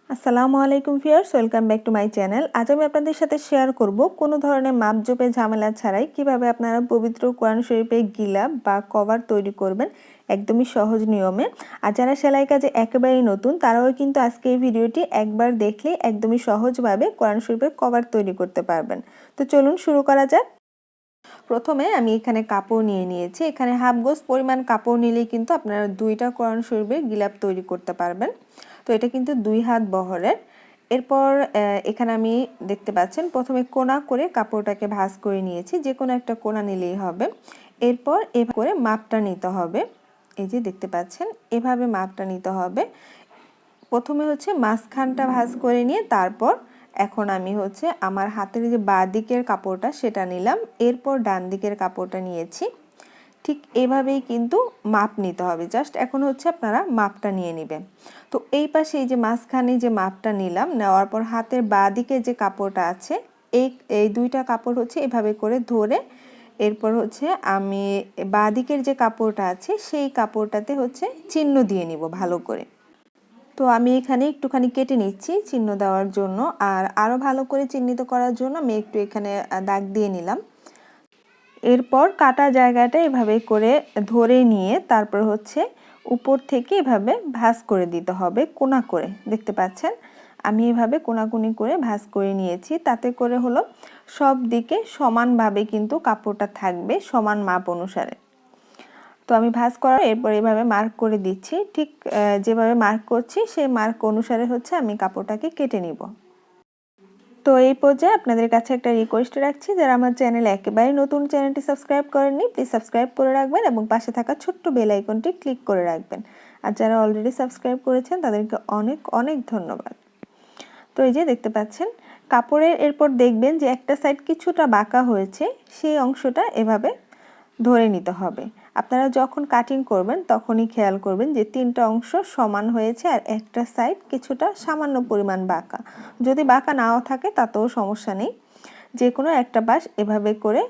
আসসালামু আলাইকুম viewers, welcome back to my channel. আজ আমি আপনাদের সাথে শেয়ার করব কোনো ধরনের মাপজোপে ঝামেলা ছাড়াই কিভাবে আপনারা পবিত্র কোরআন শরীফের গিলাফ বা কভার তৈরি করবেন একদমই সহজ নিয়মে। আর যারা সেলাই কাজে একেবারেই নতুন তারাও কিন্তু আজকে এই ভিডিওটি একবার দেখলে একদমই সহজভাবে কোরআন শরীফের কভার তৈরি করতে পারবেন। তো চলুন শুরু করা যাক। প্রথমে আমি এখানে কাপড় নিয়ে নিয়েছি। এখানে হাফ গজ পরিমাণ কাপড় নিলেই কিন্তু আপনারা দুইটা কোরআন শরীফের গিলাফ তৈরি করতে পারবেন। তো এটা কিন্তু 2 হাত বহরের। এরপর এখানে আমি দেখতে পাচ্ছেন প্রথমে কোনা করে কাপড়টাকে ভাঁজ করে নিয়েছি, যে কোনো একটা কোনা নিলেই হবে। এরপর এভাবে করে মাপটা নিতে হবে। এই যে দেখতে পাচ্ছেন এভাবে মাপটা নিতে হবে। প্রথমে হচ্ছে মাঝখানটা ভাঁজ করে নিয়ে তারপর এখন আমি হচ্ছে আমার হাতের যে বাঁ দিকের কাপড়টা সেটা নিলাম, এরপর ডান দিকের কাপড়টা নিয়েছি। ঠিক এভাবেই কিন্তু মাপ নিতে হবে। জাস্ট এখন হচ্ছে আপনারা মাপটা নিয়ে নেবেন। তো এই পাশে এই যে মাঝখানে যে মাপটা নিলাম, নেওয়ার পর হাতের বাঁ দিকে যে কাপড়টা আছে এই দুইটা কাপড় হচ্ছে এভাবে করে ধরে এরপর হচ্ছে আমি বাঁ দিকের যে কাপড়টা আছে সেই কাপড়টাতে হচ্ছে চিহ্ন দিয়ে নিব ভালো করে। তো আমি এখানে একটুখানি কেটে নিচ্ছি চিহ্ন দেওয়ার জন্য, আর আরও ভালো করে চিহ্নিত করার জন্য আমি একটু এখানে দাগ দিয়ে নিলাম। এরপর কাটা জায়গাটা এভাবে করে ধরে নিয়ে তারপর হচ্ছে উপর থেকে এভাবে ভাঁজ করে দিতে হবে কোনা করে। দেখতে পাচ্ছেন আমি এভাবে কোনাকুনি করে ভাঁজ করে নিয়েছি, তাতে করে হলো সব দিকে সমানভাবে কিন্তু কাপড়টা থাকবে সমান মাপ অনুসারে। তো আমি ভাঁজ করার এরপর এভাবে মার্ক করে দিচ্ছি। ঠিক যেভাবে মার্ক করছি সেই মার্ক অনুসারে হচ্ছে আমি কাপড়টাকে কেটে নিব। তো এই পর্যায়ে আপনাদের কাছে একটা রিকোয়েস্ট রাখছি, যারা আমার চ্যানেলে একেবারে নতুন চ্যানেলটি সাবস্ক্রাইব করেননি প্লিজ সাবস্ক্রাইব করে রাখবেন এবং পাশে থাকা ছোট্ট বেল আইকনটি ক্লিক করে রাখবেন। আর যারা অলরেডি সাবস্ক্রাইব করেছেন তাদেরকে অনেক অনেক ধন্যবাদ। তো এই যে দেখতে পাচ্ছেন কাপড়ের এরপর দেখবেন যে একটা সাইড কিছুটা বাঁকা হয়েছে, সেই অংশটা এভাবে ধরে নিতে হবে। আপনারা যখন কাটিং করবেন তখনই খেয়াল করবেন যে তিনটা অংশ সমান হয়েছে আর একটা সাইড কিছুটা সামান্য পরিমাণ বাঁকা। যদি বাঁকা নাও থাকে তাতেও সমস্যা নেই, যে কোনো একটা পাশ এভাবে করে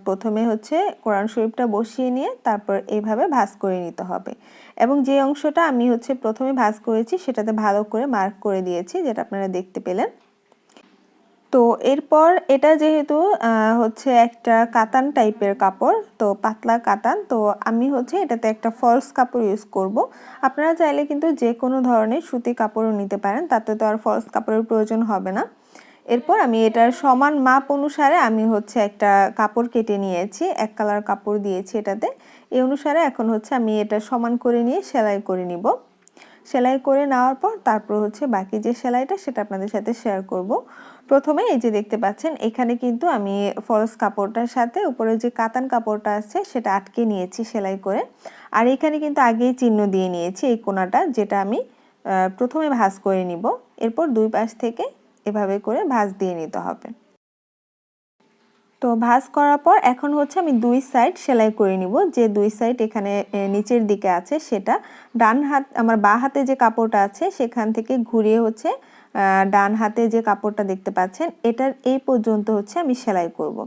প্রথমে হচ্ছে কোরআন শরীফটা বসিয়ে নিয়ে তারপর এইভাবে ভাঁজ করে নিতে হবে। এবং যে অংশটা আমি হচ্ছে প্রথমে ভাঁজ করেছি সেটাতে ভালো করে মার্ক করে দিয়েছি, যেটা আপনারা দেখতে পেলেন। তো এরপর এটা যেহেতু হচ্ছে একটা কাতান টাইপের কাপড়, তো পাতলা কাতান, তো আমি হচ্ছে এটাতে একটা ফলস কাপড় ইউজ করব। আপনারা চাইলে কিন্তু যে কোনো ধরনের সুতি কাপড়ও নিতে পারেন, তাতে তো আর ফলস কাপড়ের প্রয়োজন হবে না। এরপর আমি এটার সমান মাপ অনুসারে আমি হচ্ছে একটা কাপড় কেটে নিয়েছি, এক কালার কাপড় দিয়েছি এটাতে। এই অনুসারে এখন হচ্ছে আমি এটা সমান করে নিয়ে সেলাই করে নিব। সেলাই করে নেওয়ার পর তারপর হচ্ছে বাকি যে সেলাইটা সেটা আপনাদের সাথে শেয়ার করব। প্রথমে এই যে দেখতে পাচ্ছেন এখানে কিন্তু আমি ফলস কাপড়টার সাথে উপরে যে কাতান কাপড়টা আছে সেটা আটকে নিয়েছি সেলাই করে। আর এখানে কিন্তু আগেই চিহ্ন দিয়ে নিয়েছি এই কোণাটা, যেটা আমি প্রথমে ভাঁজ করে নিব। এরপর দুই পাশ থেকে এভাবে করে ভাঁজ দিয়ে নিতে হবে। তো ভাঁজ করার পর এখন হচ্ছে আমি দুই সাইড সেলাই করে নিব। যে দুই সাইড এখানে নিচের দিকে আছে সেটা ডান হাত, আমার বাঁ হাতে যে কাপড়টা আছে সেখান থেকে ঘুরিয়ে হচ্ছে ডান হাতে যে কাপড়টা দেখতে পাচ্ছেন এটার এই পর্যন্ত হচ্ছে আমি সেলাই করব।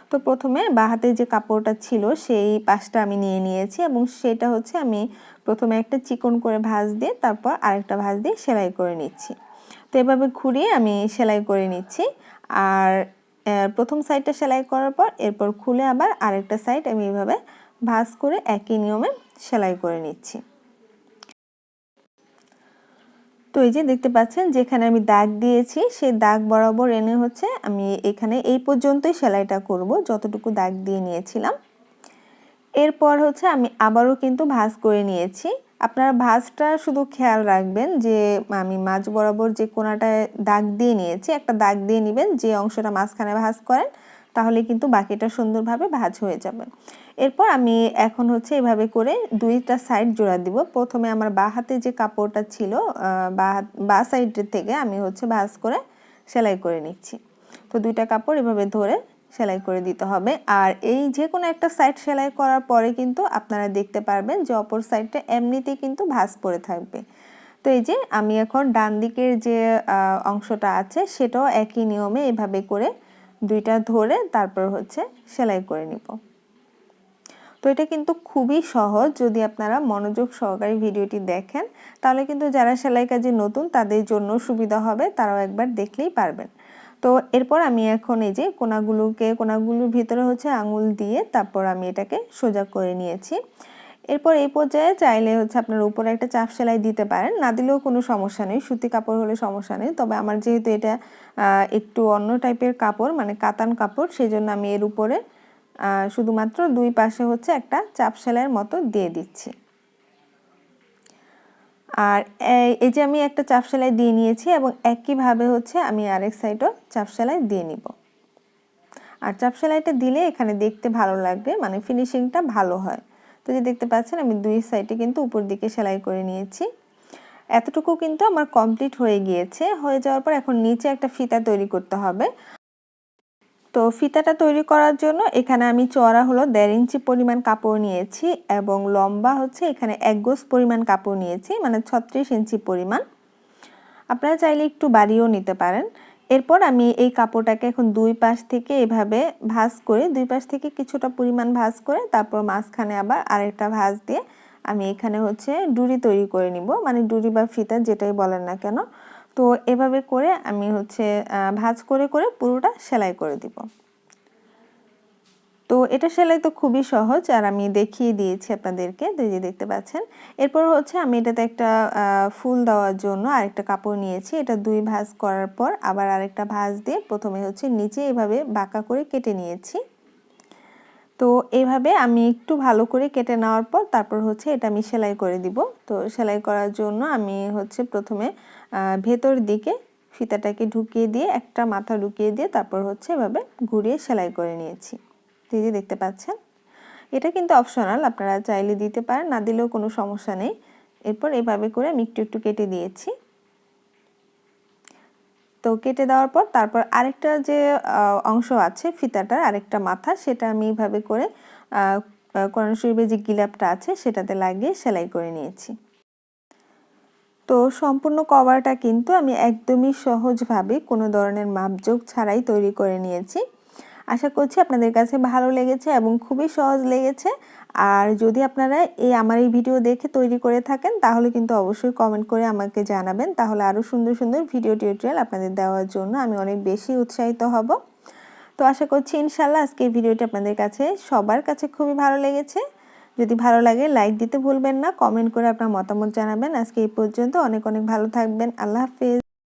তো প্রথমে বাঁ হাতে যে কাপড়টা ছিল সেই পাশটা আমি নিয়ে নিয়েছি এবং সেটা হচ্ছে আমি প্রথমে একটা চিকন করে ভাঁজ দিয়ে তারপর আরেকটা ভাঁজ দিয়ে সেলাই করে নিচ্ছি। তো এভাবে ঘুরিয়ে আমি সেলাই করে নিচ্ছি। আর প্রথম সাইডটা সেলাই করার পর এরপর খুলে আবার আরেকটা সাইড আমি এভাবে ভাঁজ করে একই নিয়মে সেলাই করে নিচ্ছি। তো এই যে দেখতে পাচ্ছেন যেখানে আমি দাগ দিয়েছি সেই দাগ বরাবর এনে হচ্ছে আমি এখানে এই পর্যন্তই সেলাইটা করব যতটুকু দাগ দিয়ে নিয়েছিলাম। এরপর হচ্ছে আমি আবারও কিন্তু ভাঁজ করে নিয়েছি। আপনারা ভাঁজটা শুধু খেয়াল রাখবেন যে আমি মাঝ বরাবর যে কোণাটায় দাগ দিয়ে নিয়েছি একটা দাগ দিয়ে নেবেন, যে অংশটা মাঝখানে ভাঁজ করেন তাহলে কিন্তু বাকিটা সুন্দরভাবে ভাঁজ হয়ে যাবে। এরপর আমি এখন হচ্ছে এভাবে করে দুইটা সাইড জোড়া দিব। প্রথমে আমার বাঁ হাতে যে কাপড়টা ছিল বাঁ সাইডের থেকে আমি হচ্ছে ভাঁজ করে সেলাই করে নিচ্ছি। তো দুইটা কাপড় এভাবে ধরে সেলাই করে দিতে হবে। আর এই যে কোনো একটা সাইড সেলাই করার পরে কিন্তু আপনারা দেখতে পারবেন যে অপর সাইডটা এমনিতেই কিন্তু ভাঁজ পড়ে থাকবে। তো এই যে আমি এখন ডান দিকের যে অংশটা আছে সেটাও একই নিয়মে এভাবে করে দুইটা ধরে তারপর হচ্ছে সেলাই করে নিব। তো এটা কিন্তু খুবই সহজ, যদি আপনারা মনোযোগ সহকারে ভিডিওটি দেখেন তাহলে কিন্তু যারা সেলাই কাজে নতুন তাদের জন্য সুবিধা হবে, তারাও একবার দেখলেই পারবেন। তো এরপর আমি এখন এই যে কোনাগুলোর ভিতরে হচ্ছে আঙুল দিয়ে তারপর আমি এটাকে সোজা করে নিয়েছি। এরপর এই পর্যায়ে চাইলে হচ্ছে আপনার উপরে একটা চাপ সেলাই দিতে পারেন, না দিলেও কোনো সমস্যা নেই, সুতি কাপড় হলে সমস্যা নেই। তবে আমার যেহেতু এটা একটু অন্য টাইপের কাপড়, মানে কাতান কাপড়, সেজন্য আমি এর উপরে শুধুমাত্র দুই পাশে হচ্ছে একটা চাপ সেলাইয়ের মতো দিয়ে দিচ্ছি। আর এই যে আমি একটা চাপ সেলাই দিয়ে নিয়েছি এবং একইভাবে হচ্ছে আমি আরেক সাইডও চাপ সেলাই দিয়ে নিব। আর চাপ সেলাইটা দিলে এখানে দেখতে ভালো লাগবে, মানে ফিনিশিংটা ভালো হয়। তো যে দেখতে পাচ্ছেন আমি দুই সাইডে কিন্তু উপর দিকে সেলাই করে নিয়েছি। এতটুকু কিন্তু আমার কমপ্লিট হয়ে গিয়েছে। হয়ে যাওয়ার পর এখন নিচে একটা ফিতা তৈরি করতে হবে। তো ফিতাটা তৈরি করার জন্য এখানে আমি চওড়া হলো 1.5 ইঞ্চি পরিমাণ কাপড় নিয়েছি এবং লম্বা হচ্ছে এখানে 1 গজ পরিমাণ কাপড় নিয়েছি, মানে 36 ইঞ্চি পরিমাণ। আপনারা চাইলে একটু বাড়িয়েও নিতে পারেন। এরপর আমি এই কাপড়টাকে এখন দুই পাশ থেকে এভাবে ভাঁজ করে, দুই পাশ থেকে কিছুটা পরিমাণ ভাঁজ করে তারপর মাঝখানে আবার আরেকটা ভাঁজ দিয়ে আমি এখানে হচ্ছে ডুরি তৈরি করে নিব, মানে ডুরি বা ফিতা যেটাই বলেন না কেন। তো এভাবে করে আমি হচ্ছে ভাঁজ করে করে পুরোটা সেলাই করে দিব। তো এটা সেলাই তো খুবই সহজ, আর আমি দেখিয়ে দিয়েছি আপনাদেরকে, তো যে দেখতে পাচ্ছেন। এরপর হচ্ছে আমি এটাতে একটা ফুল দেওয়ার জন্য আরেকটা কাপড় নিয়েছি, এটা দুই ভাঁজ করার পর আবার আরেকটা ভাঁজ দিয়ে প্রথমে হচ্ছে নিচে এভাবে বাঁকা করে কেটে নিয়েছি। তো এইভাবে আমি একটু ভালো করে কেটে নেওয়ার পর তারপর হচ্ছে এটা আমি সেলাই করে দিব। তো সেলাই করার জন্য আমি হচ্ছে প্রথমে ভেতর দিকে ফিতাটাকে ঢুকিয়ে দিয়ে একটা মাথা ঢুকিয়ে দিয়ে তারপর হচ্ছে এভাবে ঘুরিয়ে সেলাই করে নিয়েছি। এই যে দেখতে পাচ্ছেন, এটা কিন্তু অপশনাল, আপনারা চাইলে দিতে পারেন, না দিলেও কোনো সমস্যা নেই। এরপর এভাবে করে আমি একটু একটু কেটে দিয়েছি। তো কেটে দেওয়ার পর তারপর আরেকটা যে অংশ আছে ফিতাটার আরেকটা মাথা, সেটা আমি এইভাবে করে কোরআন শরীফের যে গিলাপটা আছে সেটাতে লাগিয়ে সেলাই করে নিয়েছি। তো সম্পূর্ণ কভারটা কিন্তু আমি একদমই সহজভাবে কোনো ধরনের মাপজোক ছাড়াই তৈরি করে নিয়েছি। আশা করছি আপনাদের কাছে ভালো লেগেছে এবং খুবই সহজ লেগেছে। আর যদি আপনারা আমার এই ভিডিও দেখে তৈরি করে থাকেন তাহলে কিন্তু অবশ্যই কমেন্ট করে আমাকে জানাবেন, তাহলে আরও সুন্দর সুন্দর ভিডিও টিউটোরিয়াল আপনাদের দেওয়ার জন্য আমি অনেক বেশি উৎসাহিত হব। তো আশা করছি ইনশাল্লাহ আজকের ভিডিওটি আপনাদের কাছে সবার কাছে খুবই ভালো লেগেছে। যদি ভালো লাগে লাইক দিতে ভুলবেন না, কমেন্ট করে আপনার মতামত জানাবেন। আজকে এই পর্যন্ত, অনেক অনেক ভালো থাকবেন। আল্লাহ হাফেজ।